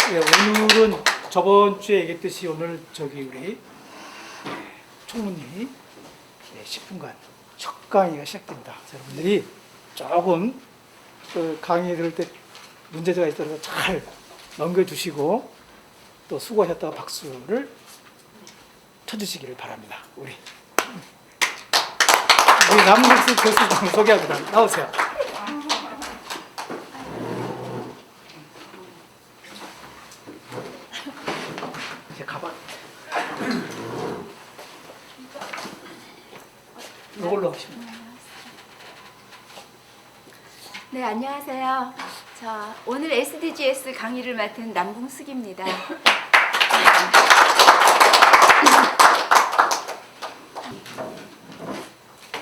예, 오늘은 저번 주에 얘기했듯이 오늘 우리 총무님이 10분간 첫 강의가 시작됩니다. 여러분들이 조금 강의 들을 때 문제가 있더라도 잘 넘겨주시고 또 수고하셨다고 박수를 쳐주시기를 바랍니다. 우리 남국수 교수님 소개합니다. 나오세요. 제 가방 이걸로 하시면. 네, 안녕하세요. 오늘 SDGs 강의를 맡은 남궁숙입니다.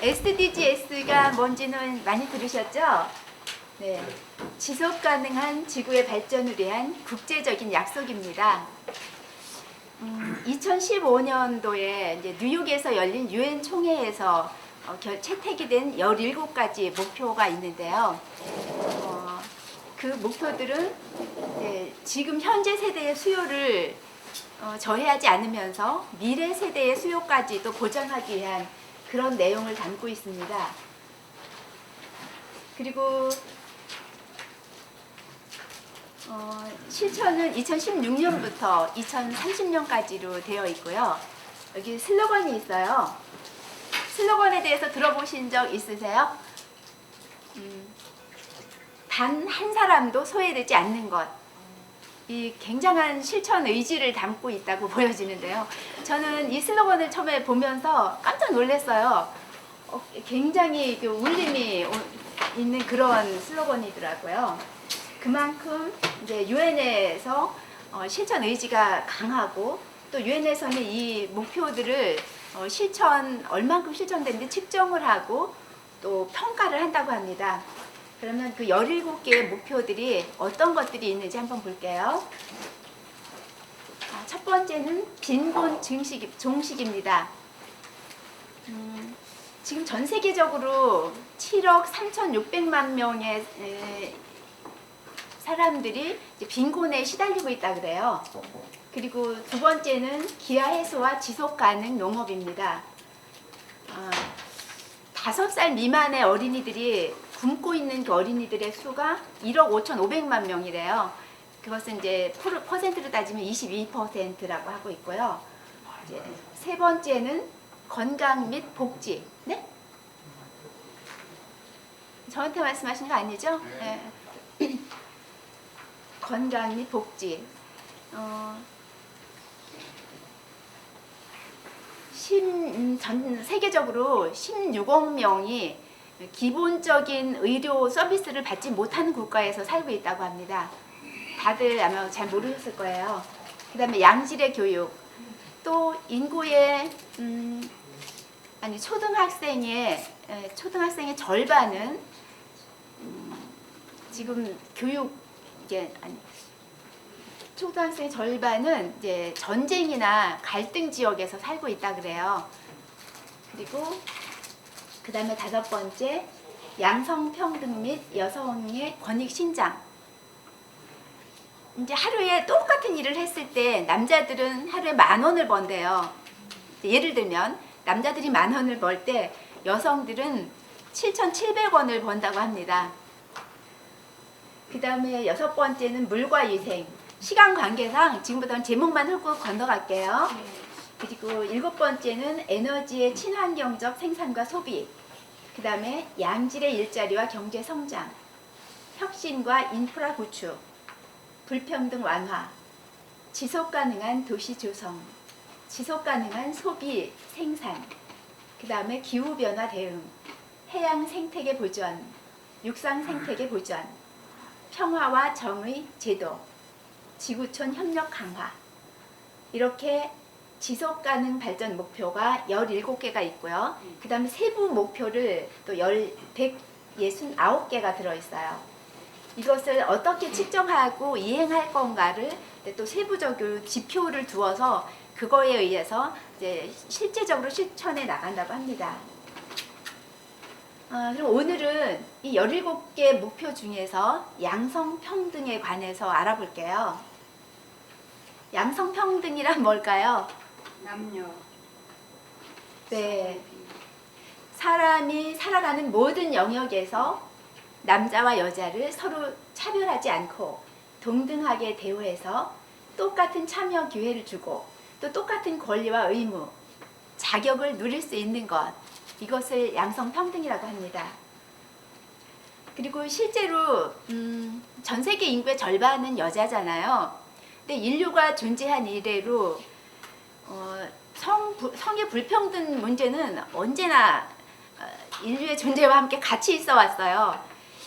SDGs가 뭔지는 많이 들으셨죠? 네, 지속 가능한 지구의 발전을 위한 국제적인 약속입니다. 2015년도에 이제 뉴욕에서 열린 유엔 총회에서 채택이 된 17가지 목표가 있는데요. 그 목표들은 지금 현재 세대의 수요를 저해하지 않으면서 미래 세대의 수요까지도 보장하기 위한 그런 내용을 담고 있습니다. 그리고 실천은 2016년부터 2030년까지로 되어 있고요. 여기 슬로건이 있어요. 슬로건에 대해서 들어보신 적 있으세요? 단 한 사람도 소외되지 않는 것. 이 굉장한 실천 의지를 담고 있다고 보여지는데요. 저는 이 슬로건을 처음에 보면서 깜짝 놀랐어요. 굉장히 울림이 있는 그런 슬로건이더라고요. 그만큼 이제 유엔에서 실천 의지가 강하고 또 유엔에서는 이 목표들을 얼만큼 실천됐는지 측정을 하고 또 평가를 한다고 합니다. 그러면 그 17개의 목표들이 어떤 것들이 있는지 한번 볼게요. 첫 번째는 빈곤 종식입니다. 지금 전 세계적으로 7억 3,600만 명의 사람들이 빈곤에 시달리고 있다 그래요. 그리고 두 번째는 기아 해소와 지속 가능 농업입니다. 5살 미만의 어린이들이 굶고 있는 그 어린이들의 수가 1억 5,500만 명이래요. 그것은 이제 퍼센트로 따지면 22%라고 하고 있고요. 이제 세 번째는 건강 및 복지. 네? 저한테 말씀하신 거 아니죠? 네. 건강 및 복지. 전 세계적으로 16억 명이 기본적인 의료 서비스를 받지 못하는 국가에서 살고 있다고 합니다. 다들 아마 잘 모르셨을 거예요. 그 다음에 양질의 교육, 또 인구의 초등학생의 절반은 지금 초등학생 절반은 이제 전쟁이나 갈등 지역에서 살고 있다 그래요. 그리고 그 다음에 5번째, 양성평등 및 여성의 권익 신장. 이제 하루에 똑같은 일을 했을 때 남자들은 하루에 10,000원을 번대요. 예를 들면 남자들이 10,000원을 벌 때 여성들은 7,700원을 번다고 합니다. 그 다음에 6번째는 물과 위생. 시간 관계상 지금부터는 제목만 훑고 건너갈게요. 그리고 7번째는 에너지의 친환경적 생산과 소비. 그 다음에 양질의 일자리와 경제 성장. 혁신과 인프라 구축. 불평등 완화. 지속 가능한 도시 조성. 지속 가능한 소비 생산. 그 다음에 기후 변화 대응. 해양 생태계 보전. 육상 생태계 보전. 평화와 정의 제도. 지구촌 협력 강화. 이렇게 지속가능 발전 목표가 17개가 있고요. 그 다음에 세부 목표를 또 169개가 들어있어요. 이것을 어떻게 측정하고 이행할 건가를 또 세부적으로 지표를 두어서 그거에 의해서 이제 실제적으로 실천해 나간다고 합니다. 그럼 오늘은 이 17개 목표 중에서 양성평등에 관해서 알아볼게요. 양성평등이란 뭘까요? 남녀. 네. 사람이 살아가는 모든 영역에서 남자와 여자를 서로 차별하지 않고 동등하게 대우해서 똑같은 참여 기회를 주고 또 똑같은 권리와 의무, 자격을 누릴 수 있는 것, 이것을 양성평등이라고 합니다. 그리고 실제로 전 세계 인구의 절반은 여자잖아요. 근데 인류가 존재한 이래로 성의 불평등 문제는 언제나 인류의 존재와 함께 같이 있어 왔어요.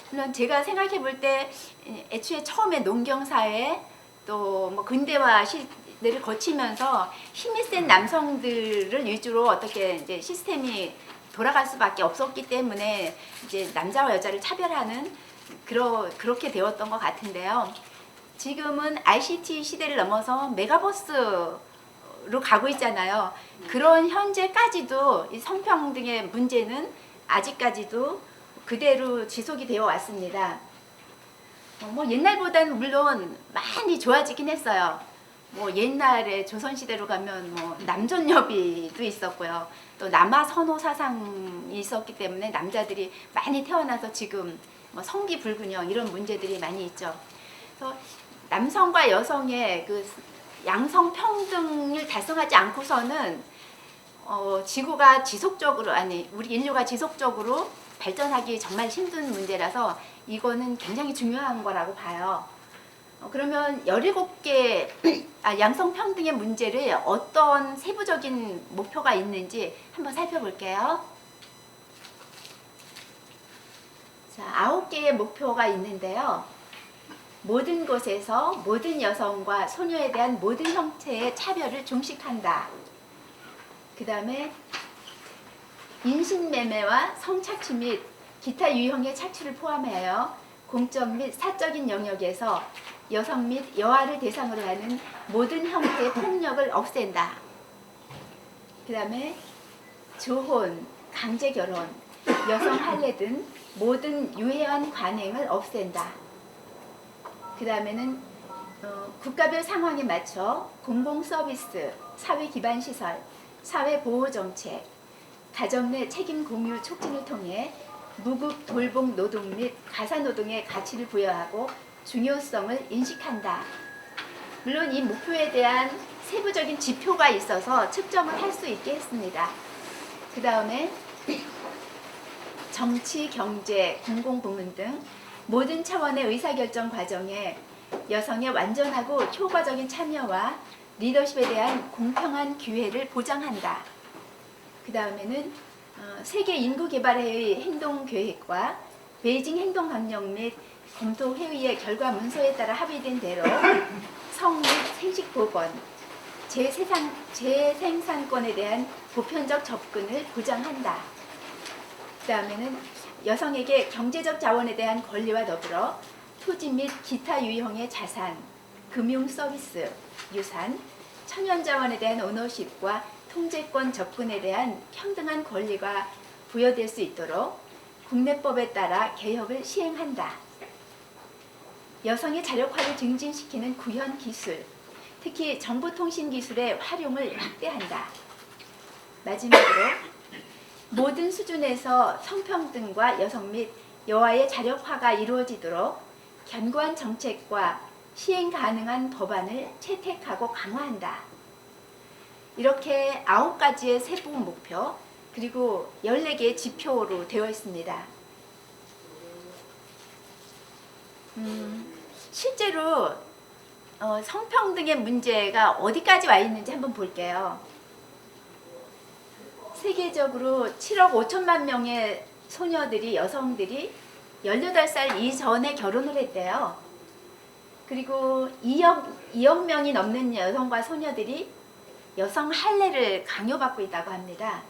물론 제가 생각해 볼 때 애초에 처음에 농경사회 또 뭐 근대화 시대를 거치면서 힘이 센 남성들을 위주로 어떻게 이제 시스템이 돌아갈 수밖에 없었기 때문에 이제 남자와 여자를 차별하는 그렇게 되었던 것 같은데요. 지금은 ICT 시대를 넘어서 메가버스로 가고 있잖아요. 그런 현재까지도 이 성평등의 문제는 아직까지도 그대로 지속이 되어 왔습니다. 뭐 옛날보다는 물론 많이 좋아지긴 했어요. 뭐 옛날에 조선시대로 가면 뭐 남존여비도 있었고요. 또 남아 선호 사상이 있었기 때문에 남자들이 많이 태어나서 지금 뭐 성기 불균형 이런 문제들이 많이 있죠. 그래서 남성과 여성의 그 양성 평등을 달성하지 않고서는 지구가 지속적으로 우리 인류가 지속적으로 발전하기 정말 힘든 문제라서 이거는 굉장히 중요한 거라고 봐요. 그러면 17개 양성평등의 문제를 어떤 세부적인 목표가 있는지 한번 살펴볼게요. 자, 9개의 목표가 있는데요. 모든 곳에서 모든 여성과 소녀에 대한 모든 형태의 차별을 종식한다. 그 다음에 인신매매와 성착취 및 기타 유형의 착취를 포함하여 공적 및 사적인 영역에서 여성 및 여아를 대상으로 하는 모든 형태의 폭력을 없앤다. 그 다음에 조혼, 강제결혼, 여성 할례 등 모든 유해한 관행을 없앤다. 그 다음에는 국가별 상황에 맞춰 공공서비스, 사회기반시설, 사회보호정책, 가정 내 책임 공유 촉진을 통해 무급 돌봄 노동 및 가사노동의 가치를 부여하고 중요성을 인식한다. 물론 이 목표에 대한 세부적인 지표가 있어서 측정을 할 수 있게 했습니다. 그 다음에 정치, 경제, 공공부문 등 모든 차원의 의사결정 과정에 여성의 완전하고 효과적인 참여와 리더십에 대한 공평한 기회를 보장한다. 그 다음에는 세계인구개발회의 행동계획과 베이징 행동강령 및 검토회의의 결과 문서에 따라 합의된 대로 성 및 생식보건, 재생산권에 대한 보편적 접근을 보장한다. 그 다음에는 여성에게 경제적 자원에 대한 권리와 더불어 토지 및 기타 유형의 자산, 금융 서비스, 유산, 천연자원에 대한 오너십과 통제권 접근에 대한 평등한 권리가 부여될 수 있도록 국내법에 따라 개혁을 시행한다. 여성의 자력화를 증진시키는 구현 기술, 특히 정보통신 기술의 활용을 확대한다. 마지막으로 모든 수준에서 성평등과 여성 및 여아의 자력화가 이루어지도록 견고한 정책과 시행 가능한 법안을 채택하고 강화한다. 이렇게 9가지의 세부 목표 그리고 14개의 지표로 되어 있습니다. 실제로 성평등의 문제가 어디까지 와 있는지 한번 볼게요. 세계적으로 7억 5천만 명의 소녀들이, 여성들이 18살 이전에 결혼을 했대요. 그리고 2억 명이 넘는 여성과 소녀들이 여성 할례를 강요받고 있다고 합니다.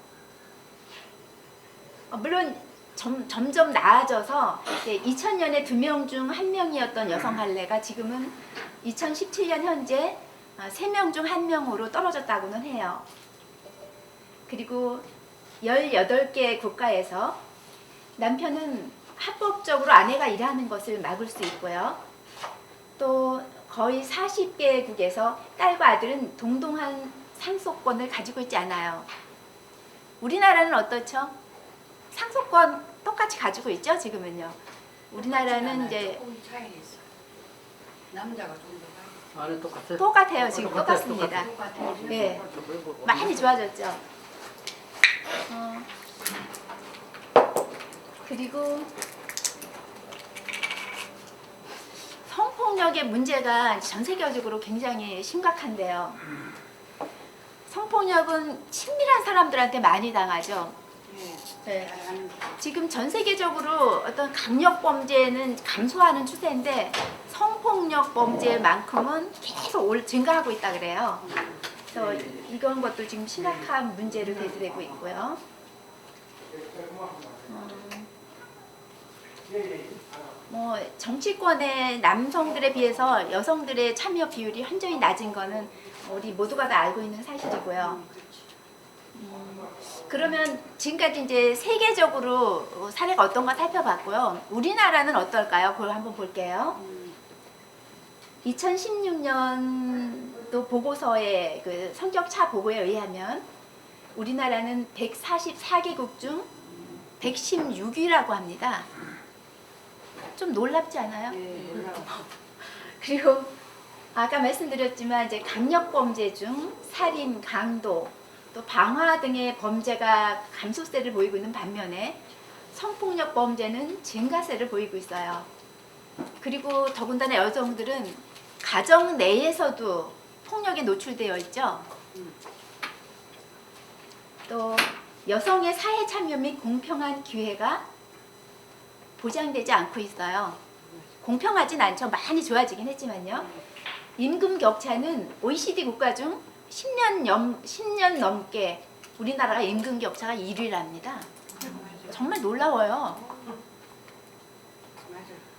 물론 점점 나아져서 2000년에 2명 중 1명이었던 여성 할례가 지금은 2017년 현재 3명 중 1명으로 떨어졌다고는 해요. 그리고 18개 국가에서 남편은 합법적으로 아내가 일하는 것을 막을 수 있고요. 또 거의 40개국에서 딸과 아들은 동등한 상속권을 가지고 있지 않아요. 우리나라는 어떻죠? 상속권 똑같이 가지고 있죠, 지금은요. 우리나라는 이제 조금 차이가 있어. 남자가 좀 더 안에 똑같아? 똑같아요. 지금 똑같아요, 똑같습니다. 똑같아. 예. 뭐, 많이 좋아졌죠. 그리고 성폭력의 문제가 전 세계적으로 굉장히 심각한데요. 성폭력은 친밀한 사람들한테 많이 당하죠. 네. 잘하는 지금 전 세계적으로 어떤 강력 범죄는 감소하는 추세인데 성폭력 범죄만큼은 계속 증가하고 있다 그래요. 그래서 이런 것도 지금 심각한 문제로 대두되고 있고요. 뭐 정치권의 남성들에 비해서 여성들의 참여 비율이 현저히 낮은 거는 우리 모두가 다 알고 있는 사실이고요. 그러면 지금까지 이제 세계적으로 사례가 어떤가 살펴봤고요. 우리나라는 어떨까요? 그걸 한번 볼게요. 2016년도 보고서의 그 성격차 보고에 의하면 우리나라는 144개국 중 116위라고 합니다. 좀 놀랍지 않아요? 그리고 아까 말씀드렸지만 이제 강력 범죄 중 살인, 강도, 또 방화 등의 범죄가 감소세를 보이고 있는 반면에 성폭력 범죄는 증가세를 보이고 있어요. 그리고 더군다나 여성들은 가정 내에서도 폭력에 노출되어 있죠. 또 여성의 사회 참여 및 공평한 기회가 보장되지 않고 있어요. 공평하진 않죠. 많이 좋아지긴 했지만요. 임금 격차는 OECD 국가 중 10년 넘게 우리나라가 임금 격차가 1위랍니다. 정말 놀라워요.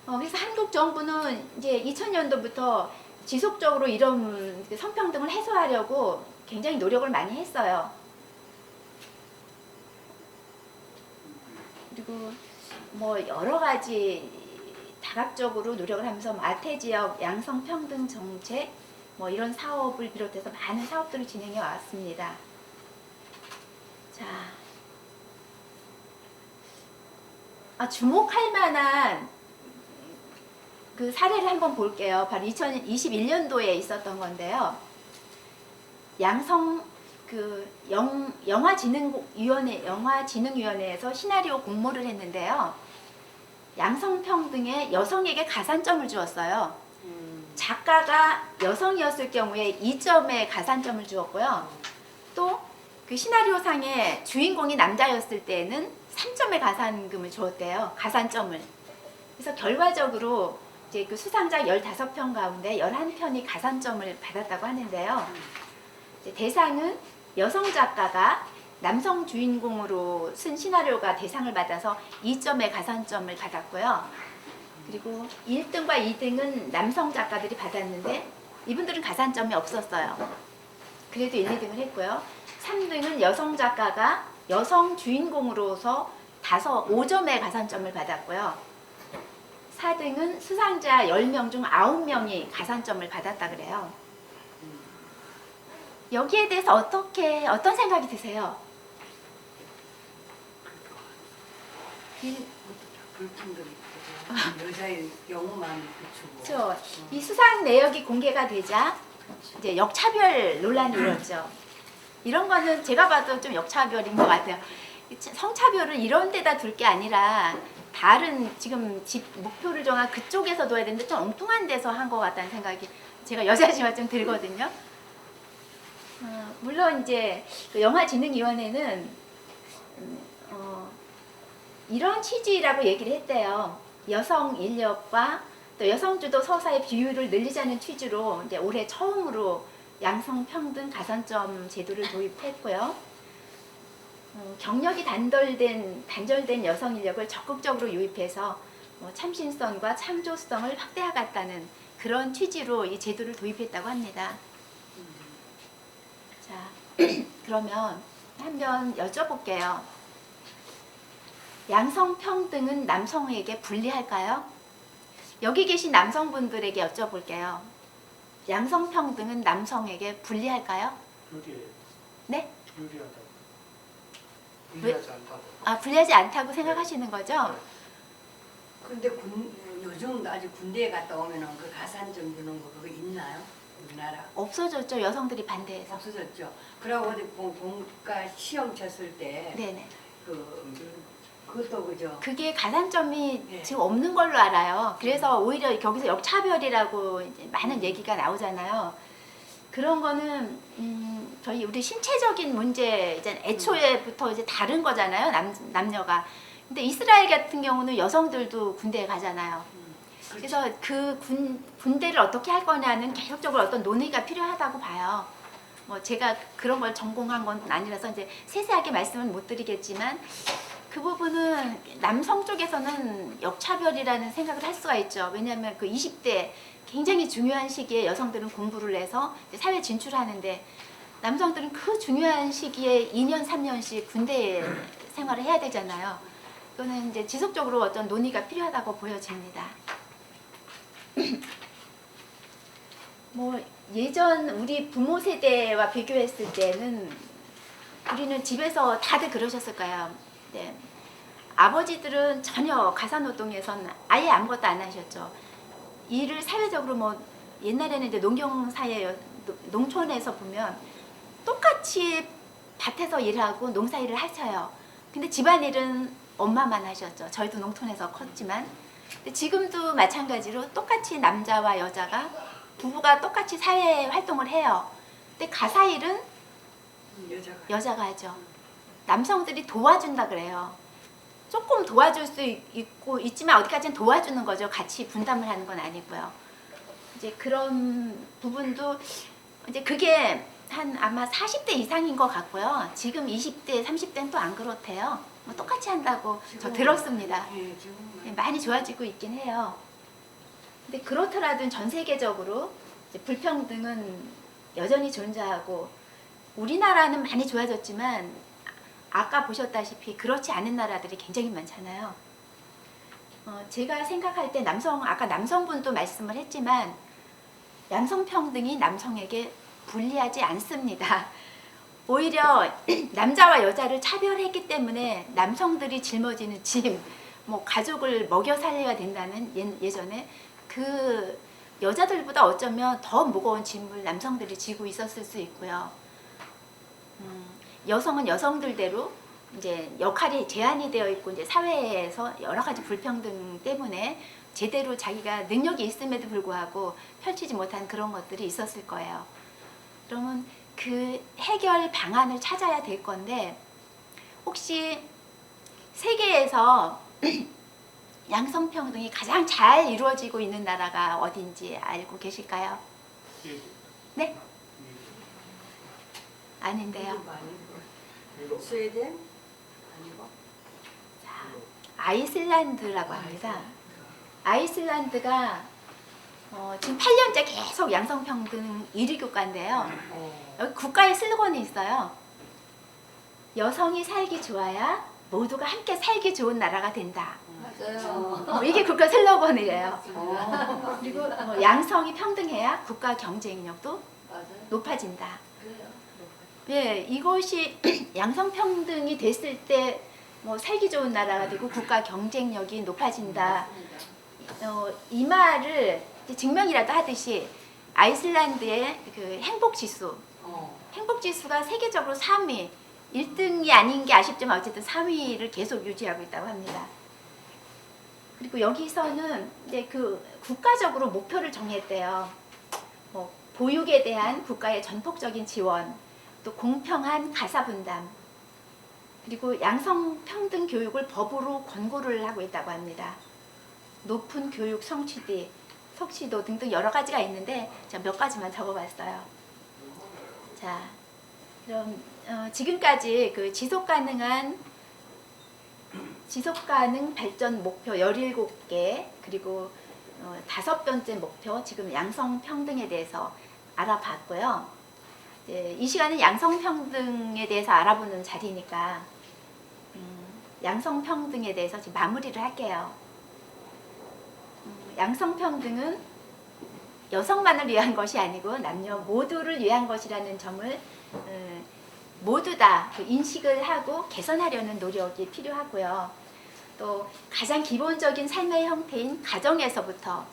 그래서 한국 정부는 이제 2000년도부터 지속적으로 이런 성평등을 해소하려고 굉장히 노력을 많이 했어요. 그리고 뭐 여러 가지 다각적으로 노력을 하면서 마태 지역 양성평등 정책 뭐 이런 사업을 비롯해서 많은 사업들을 진행해 왔습니다. 자, 주목할 만한 그 사례를 한번 볼게요. 바로 2021년도에 있었던 건데요. 양성 영화진흥위원회에서 시나리오 공모를 했는데요. 양성평등에 여성에게 가산점을 주었어요. 작가가 여성이었을 경우에 2점의 가산점을 주었고요. 또 그 시나리오상의 주인공이 남자였을 때에는 3점의 가산금을 주었대요. 가산점을. 그래서 결과적으로 이제 그 수상자 15편 가운데 11편이 가산점을 받았다고 하는데요. 이제 대상은 여성 작가가 남성 주인공으로 쓴 시나리오가 대상을 받아서 2점의 가산점을 받았고요. 그리고 1등과 2등은 남성 작가들이 받았는데 이분들은 가산점이 없었어요. 그래도 1, 2등을 했고요. 3등은 여성 작가가 여성 주인공으로서 5점의 가산점을 받았고요. 4등은 수상자 10명 중 9명이 가산점을 받았다 그래요. 여기에 대해서 어떤 생각이 드세요? 불평들이 여자의 경우만 비추고. 그렇죠. 이 수상 내역이 공개가 되자 이제 역차별 논란이 일었죠. 이런 거는 제가 봐도 좀 역차별인 것 같아요. 성차별을 이런 데다 둘 게 아니라 다른 지금 목표를 정한 그쪽에서 둬야 되는데 좀 엉뚱한 데서 한 것 같다는 생각이 제가 여자지만 좀 들거든요. 물론 이제 그 영화진흥위원회는 이런 취지라고 얘기를 했대요. 여성 인력과 또 여성주도 서사의 비율을 늘리자는 취지로 이제 올해 처음으로 양성평등 가산점 제도를 도입했고요. 경력이 단절된 여성 인력을 적극적으로 유입해서 참신성과 창조성을 확대하겠다는 그런 취지로 이 제도를 도입했다고 합니다. 자, 그러면 한번 여쭤볼게요. 양성평등은 남성에게 불리할까요? 여기 계신 남성분들에게 여쭤볼게요. 양성평등은 남성에게 불리할까요? 유리해요. 네? 유리하다고. 유리하지 않다고. 아, 불리하지 않다고 생각하시는 거죠? 근데 요즘 아직 군대에 갔다 오면은 그 가산점 주는 거 그거 있나요? 우리나라 없어졌죠. 여성들이 반대해서. 없어졌죠. 그러고 어디 본가 시험 쳤을 때 네네. 그것도 그죠. 그게 가산점이 네. 지금 없는 걸로 알아요. 그래서 오히려 거기서 역차별이라고 이제 많은 얘기가 나오잖아요. 그런 거는 저희 우리 신체적인 문제 이제 애초에부터 이제 다른 거잖아요. 남녀가. 근데 이스라엘 같은 경우는 여성들도 군대에 가잖아요. 그래서 그 군대를 어떻게 할 거냐는 계속적으로 어떤 논의가 필요하다고 봐요. 뭐 제가 그런 걸 전공한 건 아니라서 이제 세세하게 말씀은 못 드리겠지만 그 부분은 남성 쪽에서는 역차별이라는 생각을 할 수가 있죠. 왜냐하면 그 20대 굉장히 중요한 시기에 여성들은 공부를 해서 이제 사회 진출하는데 남성들은 그 중요한 시기에 2년, 3년씩 군대 생활을 해야 되잖아요. 이거는 이제 지속적으로 어떤 논의가 필요하다고 보여집니다. 뭐 예전 우리 부모 세대와 비교했을 때는 우리는 집에서 다들 그러셨을 거예요. 네. 아버지들은 전혀 가사노동에선 아예 아무것도 안 하셨죠. 일을 사회적으로 뭐 옛날에는 이제 농경사회 농촌에서 보면 똑같이 밭에서 일하고 농사일을 하셔요. 근데 집안일은 엄마만 하셨죠. 저희도 농촌에서 컸지만 근데 지금도 마찬가지로 똑같이 남자와 여자가 부부가 똑같이 사회 활동을 해요. 근데 가사일은 여자가 하죠. 남성들이 도와준다 그래요. 조금 도와줄 수 있지만 어디까지는 도와주는 거죠. 같이 분담을 하는 건 아니고요. 이제 그런 부분도 이제 그게 한 아마 40대 이상인 것 같고요. 지금 20대, 30대는 또 안 그렇대요. 뭐 똑같이 한다고 저 들었습니다. 네, 많이 좋아지고 있긴 해요. 근데 그렇더라도 전 세계적으로 이제 불평등은 여전히 존재하고 우리나라는 많이 좋아졌지만 아까 보셨다시피 그렇지 않은 나라들이 굉장히 많잖아요. 제가 생각할 때 아까 남성분도 말씀을 했지만 양성평등이 남성에게 불리하지 않습니다. 오히려 남자와 여자를 차별했기 때문에 남성들이 짊어지는 짐, 뭐 가족을 먹여 살려야 된다는 예전에 그 여자들보다 어쩌면 더 무거운 짐을 남성들이 지고 있었을 수 있고요. 여성은 여성들대로 이제 역할이 제한이 되어 있고 이제 사회에서 여러 가지 불평등 때문에 제대로 자기가 능력이 있음에도 불구하고 펼치지 못한 그런 것들이 있었을 거예요. 그러면 그 해결 방안을 찾아야 될 건데 혹시 세계에서 양성평등이 가장 잘 이루어지고 있는 나라가 어딘지 알고 계실까요? 네? 아닌데요. 스웨덴 아니고 자, 아이슬란드라고 합니다. 아이슬란드가 지금 8년째 계속 양성평등 1위 국가인데요. 여기 국가의 슬로건이 있어요. 여성이 살기 좋아야 모두가 함께 살기 좋은 나라가 된다. 맞아요. 이게 국가 슬로건이래요. 그리고 양성이 평등해야 국가 경쟁력도 맞아요. 높아진다. 그래요. 예, 이것이 양성평등이 됐을 때 뭐 살기 좋은 나라가 되고 국가 경쟁력이 높아진다. 이 말을 증명이라도 하듯이 아이슬란드의 그 행복지수, 행복지수가 세계적으로 3위, 1등이 아닌 게 아쉽지만 어쨌든 3위를 계속 유지하고 있다고 합니다. 그리고 여기서는 이제 그 국가적으로 목표를 정했대요. 뭐 보육에 대한 국가의 전폭적인 지원, 또 공평한 가사 분담, 그리고 양성평등 교육을 법으로 권고를 하고 있다고 합니다. 높은 교육 성취도 등등 여러 가지가 있는데 제가 몇 가지만 적어봤어요. 자, 그럼 지금까지 그 지속가능 발전 목표 17개 그리고 5번째 목표 지금 양성평등에 대해서 알아봤고요. 이 시간은 양성평등에 대해서 알아보는 자리니까 양성평등에 대해서 지금 마무리를 할게요. 양성평등은 여성만을 위한 것이 아니고 남녀 모두를 위한 것이라는 점을 모두 다그 인식을 하고 개선하려는 노력이 필요하고요. 또 가장 기본적인 삶의 형태인 가정에서부터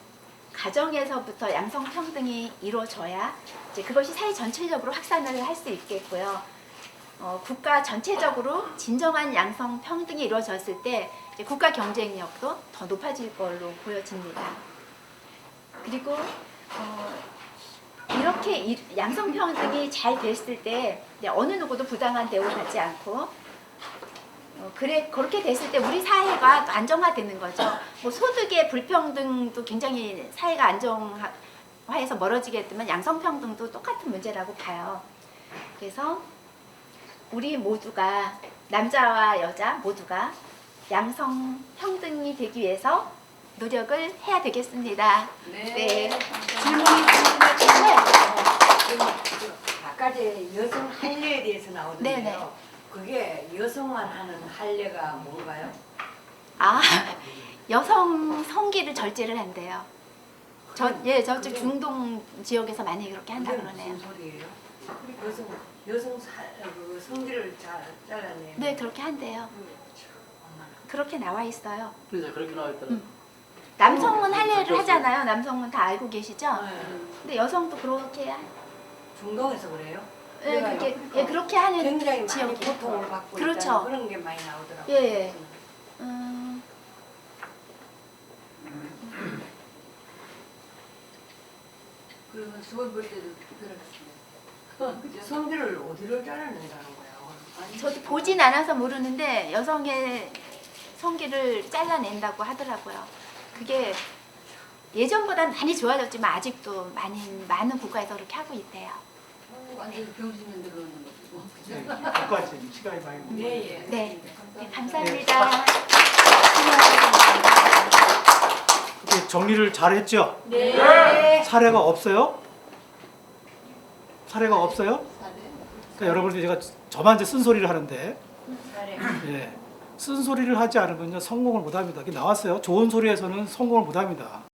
양성평등이 이루어져야 이제 그것이 사회 전체적으로 확산을 할 수 있겠고요. 국가 전체적으로 진정한 양성평등이 이루어졌을 때 이제 국가 경쟁력도 더 높아질 걸로 보여집니다. 그리고 이렇게 양성평등이 잘 됐을 때 어느 누구도 부당한 대우를 받지 않고 그렇게 됐을 때 우리 사회가 또 안정화되는 거죠. 뭐 소득의 불평등도 굉장히 사회가 안정화해서 멀어지겠지만 양성평등도 똑같은 문제라고 봐요. 그래서 우리 모두가 남자와 여자 모두가 양성평등이 되기 위해서 노력을 해야 되겠습니다. 네. 질문이 있으시면 아까 제 여성 할례에 대해서 나오던데요. 네네. 그게 여성만 하는 할례가 뭔가요? 여성 성기를 절제를 한대요. 저쪽 중동 지역에서 많이 그렇게 한다 그게 그러네요. 무슨 소리예요? 여성 그 성기를 잘라내요. 네, 그렇게 한대요. 엄마나. 그렇게 나와 있어요. 그래서 그렇게 나와 있더라고요. 남성은 할례를 하잖아요. 남성은 다 알고 계시죠? 네. 근데 여성도 그렇게 중동에서 그래요? 그렇게 하는 굉장히 많이 지역이 고통을 받고 그렇죠. 있다는 그런 게 많이 나오더라고요. 예. 그러면 수원 볼 때도 특별하겠습니다. 성기를 어디를 잘라낸다는 거야? 저도 보진 않아서 모르는데 여성의 성기를 잘라낸다고 하더라고요. 그게 예전보다 많이 좋아졌지만 아직도 많은 국가에서 그렇게 하고 있대요. 완전히 병신년 들어오는 거고. 네, 여기까지 시간이 많이 걸려요. 예. 네, 감사합니다. 이렇게 정리를 잘 했죠? 네. 사례가 없어요? 사례가 없어요? 그러니까 여러분들 제가 저만 이제 쓴소리를 하는데 잘해. 예, 쓴소리를 하지 않으면요 성공을 못합니다. 이게 나왔어요. 좋은 소리에서는 성공을 못합니다.